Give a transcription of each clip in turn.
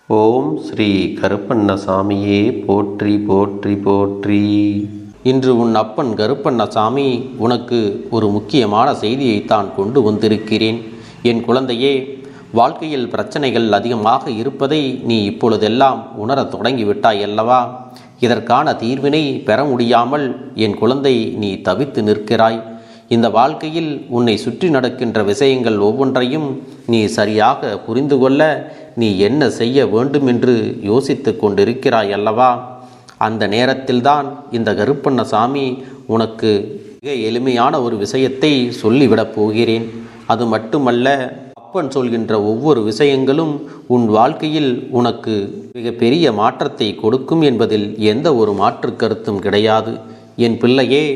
ஓம் ஸ்ரீ கருப்பண்ணசாமியே போற்றி போற்றி போற்றி. இன்று உன் அப்பன் கருப்பண்ணசாமி உனக்கு ஒரு முக்கியமான செய்தியைத்தான் கொண்டு வந்திருக்கிறேன். என் குழந்தையே, வாழ்க்கையில் பிரச்சனைகள் அதிகமாக இருப்பதை நீ இப்பொழுதெல்லாம் உணரத் தொடங்கிவிட்டாய் அல்லவா? இதற்கான தீர்வினை பெற முடியாமல் என் குழந்தை நீ தவித்து நிற்கிறாய். இந்த வாழ்க்கையில் உன்னை சுற்றி நடக்கின்ற விஷயங்கள் ஒவ்வொன்றையும் நீ சரியாக புரிந்து கொள்ள நீ என்ன செய்ய வேண்டும் என்று யோசித்து கொண்டிருக்கிறாய் அல்லவா? அந்த நேரத்தில்தான் இந்த கருப்பண்ணசாமி உனக்கு மிக எளிமையான ஒரு விஷயத்தை சொல்லிவிடப் போகிறேன். அது மட்டுமல்ல, அப்பன் சொல்கின்ற ஒவ்வொரு விஷயங்களும் உன் வாழ்க்கையில் உனக்கு மிக பெரிய மாற்றத்தை கொடுக்கும் என்பதில் எந்த ஒரு மாற்று கருத்தும் கிடையாது. என் பிள்ளையே,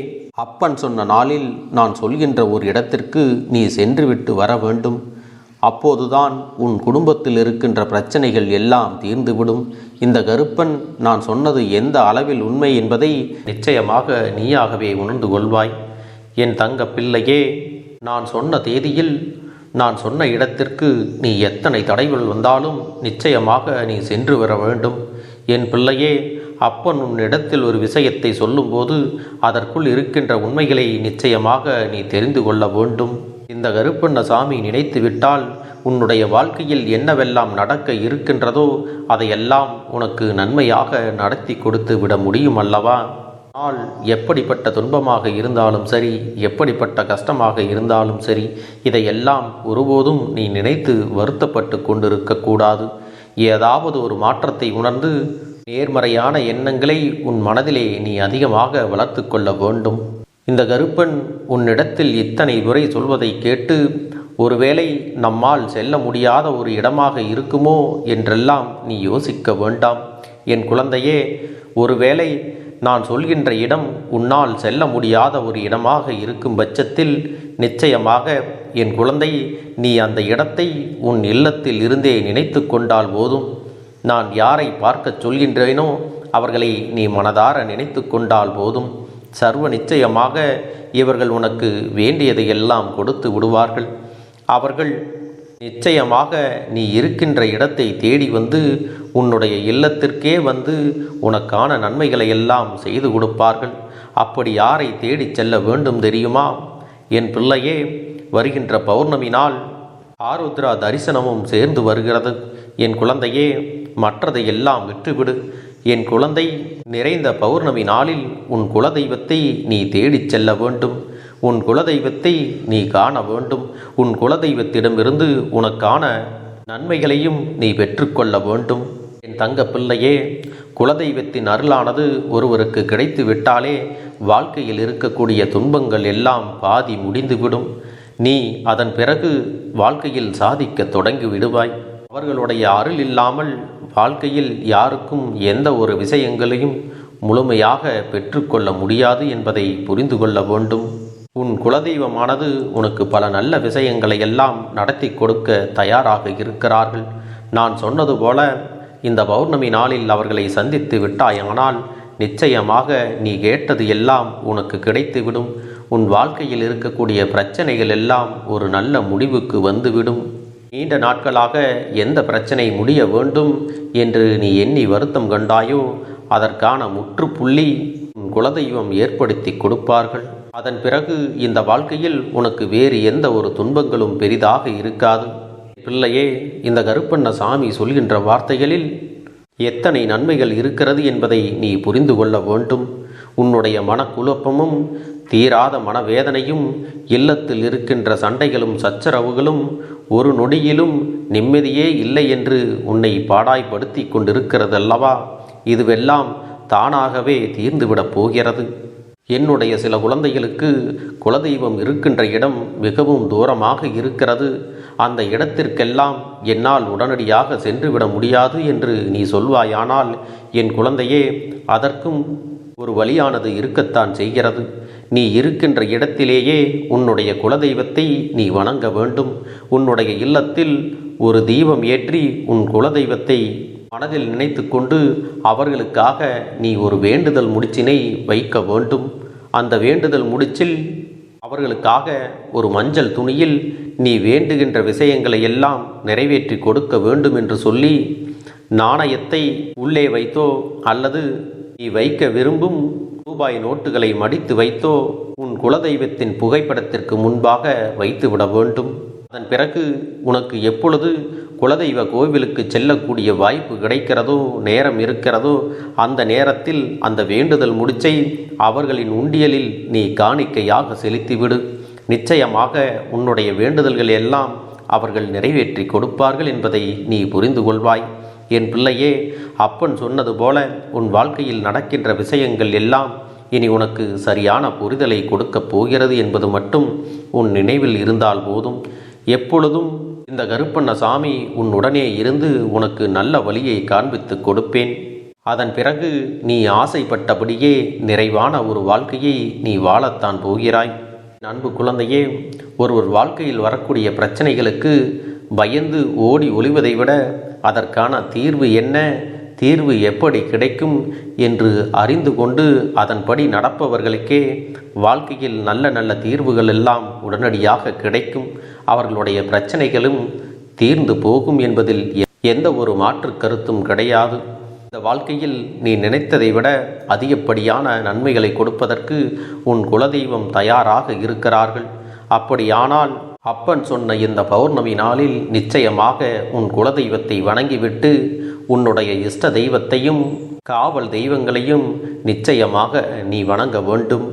அப்பன் சொன்ன நாளில் நான் சொல்கின்ற ஒரு இடத்திற்கு நீ சென்றுவிட்டு வர வேண்டும். அப்போதுதான் உன் குடும்பத்தில் இருக்கின்ற பிரச்சனைகள் எல்லாம் தீர்ந்துவிடும். இந்த கருப்பன் நான் சொன்னது எந்த அளவில் உண்மை என்பதை நிச்சயமாக நீயாகவே உணர்ந்து கொள்வாய். என் தங்க பிள்ளையே, நான் சொன்ன தேதியில் நான் சொன்ன இடத்திற்கு நீ எத்தனை தடைகள் வந்தாலும் நிச்சயமாக நீ சென்று வர வேண்டும். என் பிள்ளையே, அப்பன் உன்னிடத்தில் ஒரு விஷயத்தை சொல்லும்போது அதற்குள் இருக்கின்ற உண்மைகளை நிச்சயமாக நீ தெரிந்து கொள்ள வேண்டும். இந்த கருப்பண்ணசாமி நினைத்து விட்டால் உன்னுடைய வாழ்க்கையில் என்னவெல்லாம் நடக்க இருக்கின்றதோ அதையெல்லாம் உனக்கு நன்மையாக நடத்தி கொடுத்து விட முடியும் அல்லவா? ஆனால் எப்படிப்பட்ட துன்பமாக இருந்தாலும் சரி, எப்படிப்பட்ட கஷ்டமாக இருந்தாலும் சரி, இதையெல்லாம் ஒருபோதும் நீ நினைத்து வருத்தப்பட்டு கொண்டிருக்கக்கூடாது. ஏதாவது ஒரு மாற்றத்தை உணர்ந்து நேர்மறையான எண்ணங்களை உன் மனதிலே நீ அதிகமாக வளர்த்து கொள்ள வேண்டும். இந்த கருப்பன் உன்னிடத்தில் இத்தனை முறை சொல்வதை கேட்டு ஒருவேளை நம்மால் செல்ல முடியாத ஒரு இடமாக இருக்குமோ என்றெல்லாம் நீ யோசிக்க வேண்டாம். என் குழந்தையே, ஒருவேளை நான் சொல்கின்ற இடம் உன்னால் செல்ல முடியாத ஒரு இடமாக இருக்கும் பட்சத்தில் நிச்சயமாக என் குழந்தை, நீ அந்த இடத்தை உன் இல்லத்தில் இருந்தே நினைத்து கொண்டால் போதும். நான் யாரை பார்க்கச் சொல்கின்றேனோ அவர்களை நீ மனதார நினைத்து கொண்டால் போதும். சர்வ நிச்சயமாக இவர்கள் உனக்கு வேண்டியதை எல்லாம் கொடுத்து விடுவார்கள். அவர்கள் நிச்சயமாக நீ இருக்கின்ற இடத்தை தேடி வந்து உன்னுடைய இல்லத்திற்கே வந்து உனக்கான நன்மைகளை எல்லாம் செய்து கொடுப்பார்கள். அப்படி யாரை தேடி செல்ல வேண்டும் தெரியுமா? என் பிள்ளையே, வருகின்ற பௌர்ணமி நாள் ஆருத்ரா தரிசனமும் சேர்ந்து வருகிறது. என் குழந்தையே, மற்றதை எல்லாம் விட்டுவிடு. என் குழந்தை, நிறைந்த பௌர்ணமி நாளில் உன் குலதெய்வத்தை நீ தேடிச் செல்ல வேண்டும். உன் குலதெய்வத்தை நீ காண வேண்டும். உன் குலதெய்வத்திடமிருந்து உனக்கான நன்மைகளையும் நீ பெற்றுக்கொள்ள வேண்டும். என் தங்க பிள்ளையே, குலதெய்வத்தின் அருளானது ஒருவருக்கு கிடைத்து விட்டாலே வாழ்க்கையில் இருக்கக்கூடிய துன்பங்கள் எல்லாம் பாதி முடிந்துவிடும். நீ அதன் பிறகு வாழ்க்கையில் சாதிக்க தொடங்கி விடுவாய். அவர்களுடைய அருள் இல்லாமல் வாழ்க்கையில் யாருக்கும் எந்த ஒரு விஷயங்களையும் முழுமையாக பெற்றுக்கொள்ள முடியாது என்பதை புரிந்து கொள்ள வேண்டும். உன் குலதெய்வமானது உனக்கு பல நல்ல விஷயங்களை எல்லாம் நடத்தி கொடுக்க தயாராக இருக்கிறார்கள். நான் சொன்னது போல இந்த பௌர்ணமி நாளில் அவர்களை சந்தித்து விட்டாயானால் நிச்சயமாக நீ கேட்டது எல்லாம் உனக்கு கிடைத்துவிடும். உன் வாழ்க்கையில் இருக்கக்கூடிய பிரச்சனைகள் எல்லாம் ஒரு நல்ல முடிவுக்கு வந்துவிடும். நீண்ட நாட்களாக எந்த பிரச்சனை முடிய வேண்டும் என்று நீ எண்ணி வருத்தம் கண்டாயோ அதற்கான முற்றுப்புள்ளி உன் குலதெய்வம் ஏற்படுத்தி கொடுப்பார்கள். அதன் பிறகு இந்த வாழ்க்கையில் உனக்கு வேறு எந்த ஒரு துன்பங்களும் பெரிதாக இருக்காது. பிள்ளையே, இந்த கருப்பண்ணசாமி சொல்கின்ற வார்த்தைகளில் எத்தனை நன்மைகள் இருக்கிறது என்பதை நீ புரிந்து கொள்ள வேண்டும். உன்னுடைய மனக்குழப்பமும் தீராத மனவேதனையும் இல்லத்தில் இருக்கின்ற சண்டைகளும் சச்சரவுகளும் ஒரு நொடியிலும் நிம்மதியே இல்லை என்று உன்னை பாடாய்படுத்தி கொண்டிருக்கிறதல்லவா? இதுவெல்லாம் தானாகவே தீர்ந்துவிடப் போகிறது. என்னுடைய சில குழந்தைகளுக்கு குலதெய்வம் இருக்கின்ற இடம் மிகவும் தூரமாக இருக்கிறது. அந்த இடத்திற்கெல்லாம் என்னால் உடனடியாக சென்றுவிட முடியாது என்று நீ சொல்வாயானால் என் குழந்தையே, அதற்கும் ஒரு வழியானது இருக்கத்தான் செய்கிறது. நீ இருக்கின்ற இடத்திலேயே உன்னுடைய குலதெய்வத்தை நீ வணங்க வேண்டும். உன்னுடைய இல்லத்தில் ஒரு தீபம் ஏற்றி உன் குலதெய்வத்தை மனதில் நினைத்து கொண்டு அவர்களுக்காக நீ ஒரு வேண்டுதல் முடிச்சினை வைக்க வேண்டும். அந்த வேண்டுதல் முடிச்சில் அவர்களுக்காக ஒரு மஞ்சள் துணியில் நீ வேண்டுகின்ற விஷயங்களை எல்லாம் நிறைவேற்றி கொடுக்க வேண்டும் என்று சொல்லி நாணயத்தை உள்ளே வைத்தோ அல்லது நீ வைக்க விரும்பும் ரூபாய் நோட்டுகளை மடித்து வைத்தோ உன் குலதெய்வத்தின் புகைப்படத்திற்கு முன்பாக வைத்துவிட வேண்டும். அதன் பிறகு உனக்கு எப்பொழுது குலதெய்வ கோவிலுக்கு செல்லக்கூடிய வாய்ப்பு கிடைக்கிறதோ, நேரம் இருக்கிறதோ, அந்த நேரத்தில் அந்த வேண்டுதல் முடிச்சை அவர்களின் உண்டியலில் நீ காணிக்கையாக செலுத்திவிடு. நிச்சயமாக உன்னுடைய வேண்டுதல்கள் எல்லாம் அவர்கள் நிறைவேற்றி கொடுப்பார்கள் என்பதை நீ புரிந்து கொள்வாய். என் பிள்ளையே, அப்பன் சொன்னது போல உன் வாழ்க்கையில் நடக்கின்ற விஷயங்கள் எல்லாம் இனி உனக்கு சரியான புரிதலை கொடுக்கப் போகிறது என்பது மட்டும் உன் நினைவில் இருந்தால் போதும். எப்பொழுதும் இந்த கருப்பண்ணசாமி உன்னுடனே இருந்து உனக்கு நல்ல வழியை காண்பித்து கொடுப்பேன். அதன் பிறகு நீ ஆசைப்பட்டபடியே நிறைவான ஒரு வாழ்க்கையை நீ வாழத்தான் போகிறாய். அன்பு குழந்தையே, ஒருவர் வாழ்க்கையில் வரக்கூடிய பிரச்சனைகளுக்கு பயந்து ஓடி ஒளிவதை விட அதற்கான தீர்வு என்ன, தீர்வு எப்படி கிடைக்கும் என்று அறிந்து கொண்டு அதன்படி நடப்பவர்களுக்கே வாழ்க்கையில் நல்ல நல்ல தீர்வுகள் எல்லாம் உடனடியாக கிடைக்கும். அவர்களுடைய பிரச்சனைகளும் தீர்ந்து போகும் என்பதில் எந்த ஒரு மாற்று கருத்தும் கிடையாது. இந்த வாழ்க்கையில் நீ நினைத்ததை விட அதிகப்படியான நன்மைகளை கொடுப்பதற்கு உன் குலதெய்வம் தயாராக இருக்கிறார்கள். அப்படியானால் அப்பன் சொன்ன இந்த பௌர்ணமி நாளில் நிச்சயமாக உன் குலதெய்வத்தை வணங்கிவிட்டு உன்னுடைய இஷ்ட தெய்வத்தையும் காவல் தெய்வங்களையும் நிச்சயமாக நீ வணங்க வேண்டும்.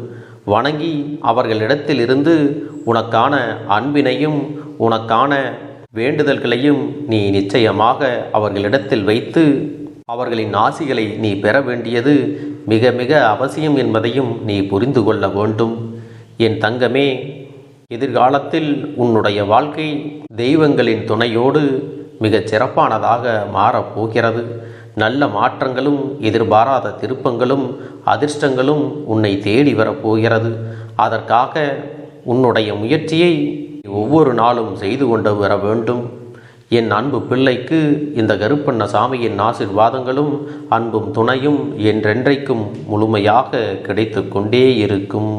வணங்கி அவர்களிடத்திலிருந்து உனக்கான அன்பினையும் உனக்கான வேண்டுதல்களையும் நீ நிச்சயமாக அவர்களிடத்தில் வைத்து அவர்களின் ஆசிகளை நீ பெற வேண்டியது மிக மிக அவசியம் என்பதையும் நீ புரிந்து கொள்ள வேண்டும். என் தங்கமே, எதிர்காலத்தில் உன்னுடைய வாழ்க்கை தெய்வங்களின் துணையோடு மிகச் சிறப்பானதாக மாறப்போகிறது. நல்ல மாற்றங்களும் எதிர்பாராத திருப்பங்களும் அதிர்ஷ்டங்களும் உன்னை தேடி வரப்போகிறது. அதற்காக உன்னுடைய முயற்சியை ஒவ்வொரு நாளும் செய்து கொண்டு வர வேண்டும். என் அன்பு பிள்ளைக்கு இந்த கருப்பண்ணசாமியின் ஆசீர்வாதங்களும் அன்பும் துணையும் என்றென்றைக்கும் முழுமையாக கிடைத்து கொண்டே இருக்கும்.